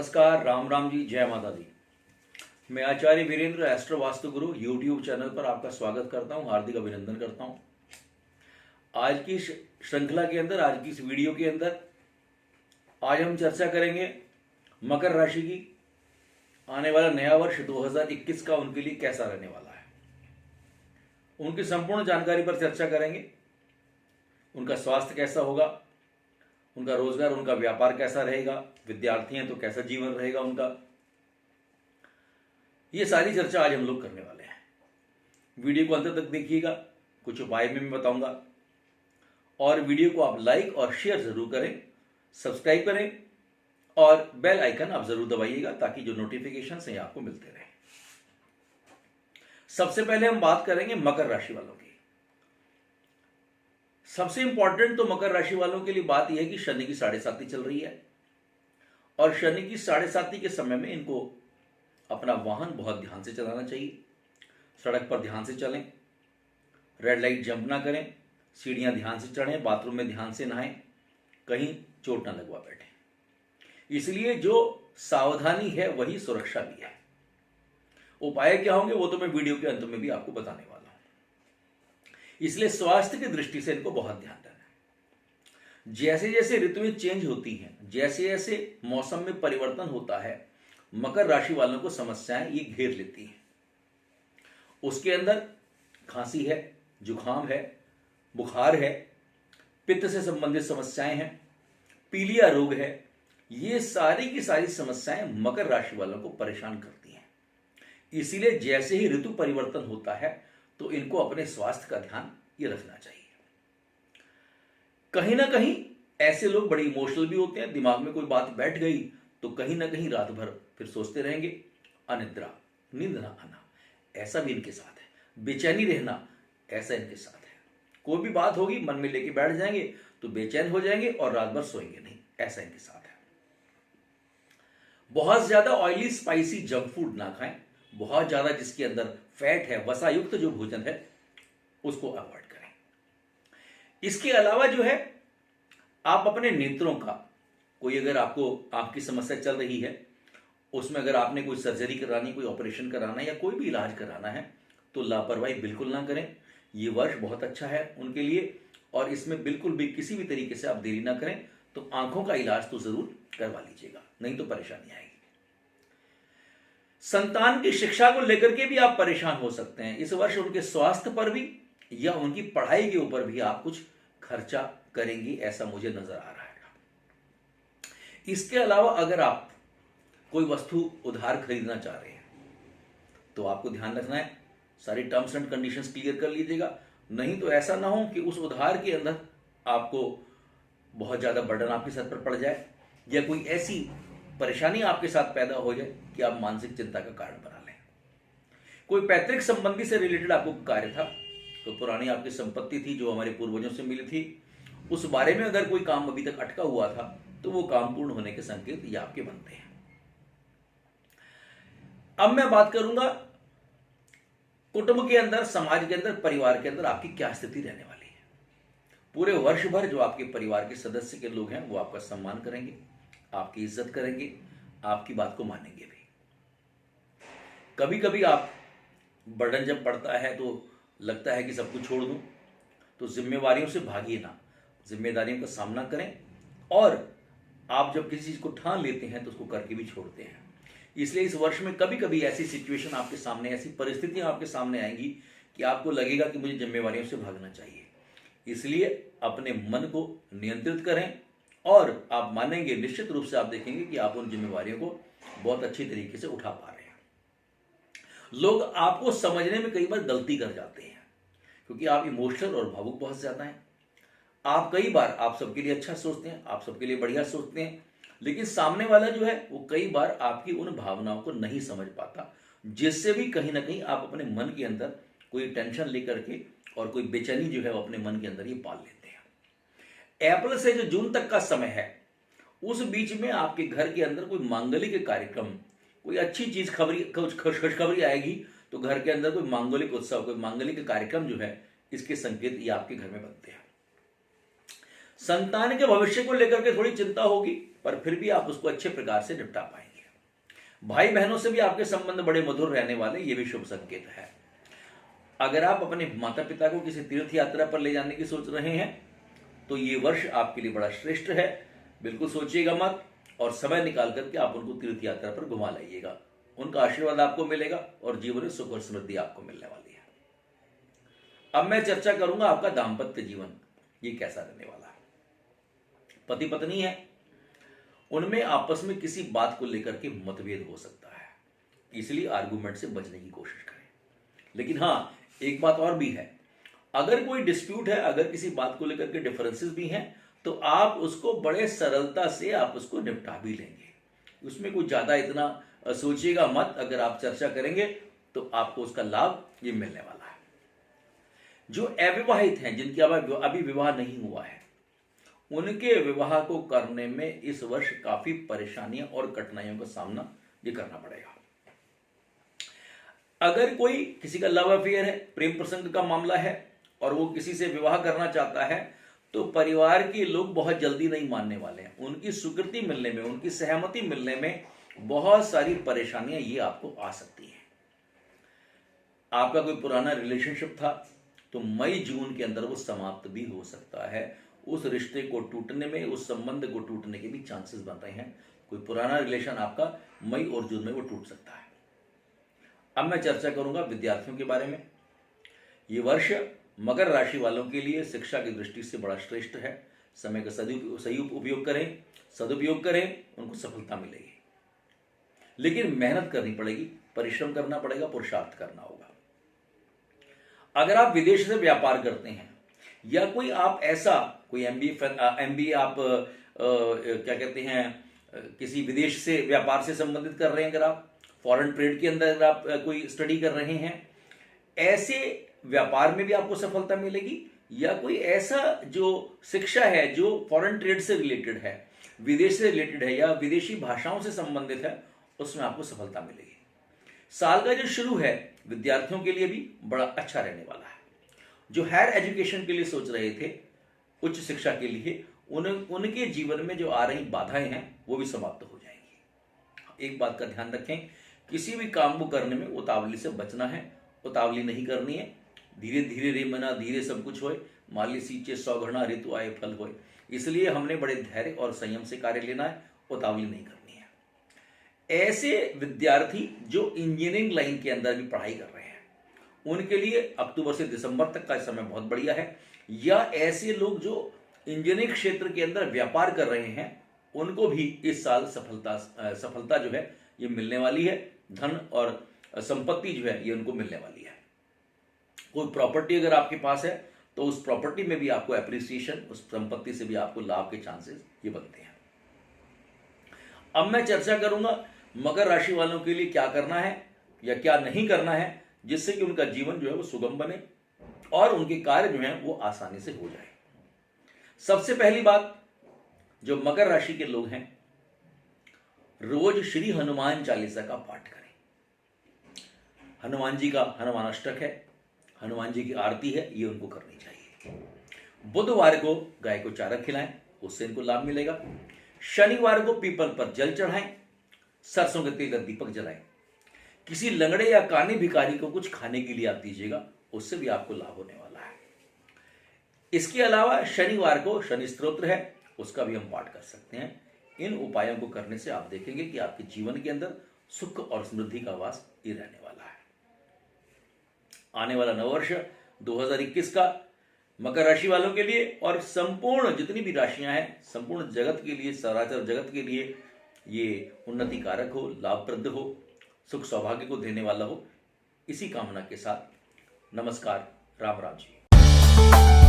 नमस्कार, राम राम जी, जय माता दी। मैं आचार्य वीरेंद्र एस्ट्रो वास्तु गुरु यूट्यूब चैनल पर आपका स्वागत करता हूं, हार्दिक अभिनंदन करता हूं। आज की श्रृंखला के अंदर, आज की इस वीडियो के अंदर आज हम चर्चा करेंगे मकर राशि की। आने वाला नया वर्ष 2021 का उनके लिए कैसा रहने वाला है, उनकी संपूर्ण जानकारी पर चर्चा करेंगे। उनका स्वास्थ्य कैसा होगा, उनका रोजगार, उनका व्यापार कैसा रहेगा, विद्यार्थी हैं तो कैसा जीवन रहेगा उनका, ये सारी चर्चा आज हम लोग करने वाले हैं। वीडियो को अंत तक देखिएगा, कुछ उपाय भी मैं बताऊंगा। और वीडियो को आप लाइक और शेयर जरूर करें, सब्सक्राइब करें और बेल आइकन आप जरूर दबाइएगा ताकि जो नोटिफिकेशन हैं आपको मिलते रहे। सबसे पहले हम बात करेंगे मकर राशि वालों की। सबसे इंपॉर्टेंट तो मकर राशि वालों के लिए बात यह है कि शनि की 7.5 चल रही है और शनि की 7.5 के समय में इनको अपना वाहन बहुत ध्यान से चलाना चाहिए। सड़क पर ध्यान से चलें, रेड लाइट जंप ना करें, सीढ़ियां ध्यान से चढ़ें, बाथरूम में ध्यान से नहाएं, कहीं चोट ना लगवा बैठें। इसलिए जो सावधानी है वही सुरक्षा भी है। उपाय क्या होंगे वो तो मैं वीडियो के अंत में भी आपको बताने वाला हूं। इसलिए स्वास्थ्य की दृष्टि से इनको बहुत ध्यान रखना है। जैसे जैसे ऋतुएं चेंज होती हैं, जैसे जैसे मौसम में परिवर्तन होता है, मकर राशि वालों को समस्याएं ये घेर लेती हैं। उसके अंदर खांसी है, जुकाम है, बुखार है, पित्त से संबंधित समस्याएं हैं, पीलिया रोग है। ये सारी की सारी समस्याएं मकर राशि वालों को परेशान करती हैं। इसीलिए जैसे ही ऋतु परिवर्तन होता है तो इनको अपने स्वास्थ्य का ध्यान ये रखना चाहिए। कहीं ना कहीं ऐसे लोग बड़े इमोशनल भी होते हैं। दिमाग में कोई बात बैठ गई तो कहीं ना कहीं रात भर फिर सोचते रहेंगे, अनिद्रा, नींद ना आना, ऐसा भी इनके साथ है। बेचैनी रहना, ऐसा इनके साथ है। कोई भी बात होगी मन में लेके बैठ जाएंगे तो बेचैन हो जाएंगे और रात भर सोएंगे नहीं, ऐसा इनके साथ है। बहुत ज्यादा ऑयली स्पाइसी जंक फूड ना खाएं। बहुत ज्यादा जिसके अंदर फैट है, वसा युक्त जो भोजन है, उसको अवॉइड करें। इसके अलावा जो है, आप अपने नेत्रों का, कोई अगर आपको आंख की समस्या चल रही है, उसमें अगर आपने कोई सर्जरी करानी, कोई ऑपरेशन कराना है या कोई भी इलाज कराना है तो लापरवाही बिल्कुल ना करें। ये वर्ष बहुत अच्छा है उनके लिए और इसमें बिल्कुल भी किसी भी तरीके से आप देरी ना करें। तो आंखों का इलाज तो जरूर करवा लीजिएगा, नहीं तो परेशानी आएगी। संतान की शिक्षा को लेकर के भी आप परेशान हो सकते हैं। इस वर्ष उनके स्वास्थ्य पर भी या उनकी पढ़ाई के ऊपर भी आप कुछ खर्चा करेंगी, ऐसा मुझे नजर आ रहा है। इसके अलावा अगर आप कोई वस्तु उधार खरीदना चाह रहे हैं तो आपको ध्यान रखना है, सारी टर्म्स एंड कंडीशंस क्लियर कर लीजिएगा। नहीं तो ऐसा ना हो कि उस उधार के अंदर आपको बहुत ज्यादा बर्डन आपके सर पर पड़ जाए या कोई ऐसी परेशानी आपके साथ पैदा हो जाए कि आप मानसिक चिंता का कारण बना लें। कोई पैतृक संबंधी से रिलेटेड आपको कार्य था, तो पुरानी आपकी संपत्ति थी जो हमारे पूर्वजों से मिली थी, उस बारे में अगर कोई काम अभी तक अटका हुआ था तो वो काम पूर्ण होने के संकेत ये आपके बनते हैं। अब मैं बात करूंगा कुटुंब के अंदर, समाज के अंदर, परिवार के अंदर आपकी क्या स्थिति रहने वाली है। पूरे वर्ष भर जो आपके परिवार के सदस्य के लोग हैं वो आपका सम्मान करेंगे, आपकी इज्जत करेंगे, आपकी बात को मानेंगे भी। कभी कभी आप बर्डन जब पड़ता है तो लगता है कि सब कुछ छोड़ दूं, तो जिम्मेवारियों से भागिए ना, जिम्मेदारियों का सामना करें। और आप जब किसी चीज को ठान लेते हैं तो उसको करके भी छोड़ते हैं। इसलिए इस वर्ष में कभी कभी ऐसी सिचुएशन आपके सामने, ऐसी परिस्थितियां आपके सामने आएंगी कि आपको लगेगा कि मुझे जिम्मेवारियों से भागना चाहिए। इसलिए अपने मन को नियंत्रित करें और आप मानेंगे, निश्चित रूप से आप देखेंगे कि आप उन जिम्मेवारियों को बहुत अच्छी तरीके से उठा पा रहे हैं। लोग आपको समझने में कई बार गलती कर जाते हैं क्योंकि आप इमोशनल और भावुक बहुत ज्यादा हैं। आप कई बार आप सबके लिए अच्छा सोचते हैं, आप सबके लिए बढ़िया सोचते हैं, लेकिन सामने वाला जो है वो कई बार आपकी उन भावनाओं को नहीं समझ पाता, जिससे भी कहीं ना कहीं आप अपने मन के अंदर कोई टेंशन लेकर के और कोई बेचैनी जो है वो अपने मन के अंदर ये पाल लेते हैं। अप्रैल से जो जून तक का समय है, उस बीच में आपके घर के अंदर कोई मांगलिक कार्यक्रम, कोई अच्छी चीज, खबरी, कुछ खुशखबरी आएगी तो घर के अंदर कोई मांगलिक उत्सव, कोई मांगलिक कार्यक्रम जो है, इसके संकेत ये आपके घर में बनते हैं। संतान के भविष्य को लेकर के थोड़ी चिंता होगी, पर फिर भी आप उसको अच्छे प्रकार से निपटा पाएंगे। भाई बहनों से भी आपके संबंध बड़े मधुर रहने वाले, ये भी शुभ संकेत है। अगर आप अपने माता पिता को किसी तीर्थ यात्रा पर ले जाने की सोच रहे हैं तो ये वर्ष आपके लिए बड़ा श्रेष्ठ है। बिल्कुल सोचिएगा मत और समय निकाल करके आप उनको तीर्थ यात्रा पर घुमा लाइएगा। उनका आशीर्वाद आपको मिलेगा और जीवन में सुख और समृद्धि आपको मिलने वाली है। अब मैं चर्चा करूंगा आपका दाम्पत्य जीवन, ये कैसा रहने वाला है। पति पत्नी है, उनमें आपस में किसी बात को लेकर के मतभेद हो सकता है, इसलिए आर्गुमेंट से बचने की कोशिश करें। लेकिन हाँ, एक बात और भी है, अगर कोई डिस्प्यूट है, अगर किसी बात को लेकर के डिफरेंसेस भी हैं, तो आप उसको बड़े सरलता से आप उसको निपटा भी लेंगे। उसमें कुछ ज्यादा इतना सोचिएगा मत। अगर आप चर्चा करेंगे तो आपको उसका लाभ ये मिलने वाला है। जो अविवाहित हैं, जिनके अभी विवाह नहीं हुआ है, उनके विवाह को करने में इस वर्ष काफी परेशानियां और कठिनाइयों का सामना ये करना पड़ेगा। अगर कोई किसी का लव अफेयर है, प्रेम प्रसंग का मामला है और वो किसी से विवाह करना चाहता है, तो परिवार के लोग बहुत जल्दी नहीं मानने वाले हैं। उनकी स्वीकृति मिलने में, उनकी सहमति मिलने में बहुत सारी परेशानियां ये आपको आ सकती हैं। आपका कोई पुराना रिलेशनशिप था तो मई जून के अंदर वो समाप्त भी हो सकता है। उस रिश्ते को टूटने में, उस संबंध को टूटने के भी चांसेस बन रहे हैं। कोई पुराना रिलेशन आपका मई और जून में वो टूट सकता है। अब मैं चर्चा करूंगा विद्यार्थियों के बारे में। ये वर्ष मकर राशि वालों के लिए शिक्षा की दृष्टि से बड़ा श्रेष्ठ है। समय का सही उपयोग करें, सदुपयोग करें, उनको सफलता मिलेगी। लेकिन मेहनत करनी पड़ेगी, परिश्रम करना पड़ेगा, पुरुषार्थ करना होगा। अगर आप विदेश से व्यापार करते हैं या कोई आप ऐसा कोई एमबीए आप क्या कहते हैं, किसी विदेश से व्यापार से संबंधित कर रहे हैं, अगर आप फॉरेन ट्रेड के अंदर अगर आप कोई स्टडी कर रहे हैं, ऐसे व्यापार में भी आपको सफलता मिलेगी। या कोई ऐसा जो शिक्षा है जो फॉरेन ट्रेड से रिलेटेड है, विदेश से रिलेटेड है या विदेशी भाषाओं से संबंधित है, उसमें आपको सफलता मिलेगी। साल का जो शुरू है विद्यार्थियों के लिए भी बड़ा अच्छा रहने वाला है। जो हायर एजुकेशन के लिए सोच रहे थे, उच्च शिक्षा के लिए, उनके जीवन में जो आ रही बाधाएं हैं वो भी समाप्त हो जाएंगी। एक बात का ध्यान रखें, किसी भी काम को करने में उतावली से बचना है, उतावली नहीं करनी है। धीरे धीरे रे मना धीरे सब कुछ होए, माली सींचे 100 घड़ा ऋतु आए फल होए। इसलिए हमने बड़े धैर्य और संयम से कार्य लेना है, उतावली नहीं करनी है। ऐसे विद्यार्थी जो इंजीनियरिंग लाइन के अंदर भी पढ़ाई कर रहे हैं, उनके लिए अक्टूबर से दिसंबर तक का समय बहुत बढ़िया है। या ऐसे लोग जो इंजीनियरिंग क्षेत्र के अंदर व्यापार कर रहे हैं, उनको भी इस साल सफलता जो है ये मिलने वाली है। धन और संपत्ति जो है ये उनको मिलने वाली है। कोई प्रॉपर्टी अगर आपके पास है तो उस प्रॉपर्टी में भी आपको एप्रिसिएशन, उस संपत्ति से भी आपको लाभ के चांसेस ये बनते हैं। अब मैं चर्चा करूंगा मकर राशि वालों के लिए क्या करना है या क्या नहीं करना है, जिससे कि उनका जीवन जो है वो सुगम बने और उनके कार्य जो है वो आसानी से हो जाए। सबसे पहली बात, जो मकर राशि के लोग हैं, रोज श्री हनुमान चालीसा का पाठ करें। हनुमान जी का हनुमान अष्टक है, हनुमान जी की आरती है, ये उनको करनी चाहिए। बुधवार को गाय को चारा खिलाएं, उससे इनको लाभ मिलेगा। शनिवार को पीपल पर जल चढ़ाएं, सरसों के तेल का दीपक जलाएं। किसी लंगड़े या काने भिखारी को कुछ खाने के लिए आप दीजिएगा, उससे भी आपको लाभ होने वाला है। इसके अलावा शनिवार को शनि स्तोत्र है, उसका भी हम पाठ कर सकते हैं। इन उपायों को करने से आप देखेंगे कि आपके जीवन के अंदर सुख और समृद्धि का वास ये रहने वाला है। आने वाला नववर्ष 2021 का मकर राशि वालों के लिए और संपूर्ण जितनी भी राशियां हैं, संपूर्ण जगत के लिए, सराचर जगत के लिए ये उन्नति कारक हो, लाभप्रद हो, सुख सौभाग्य को देने वाला हो। इसी कामना के साथ नमस्कार, राम राम जी।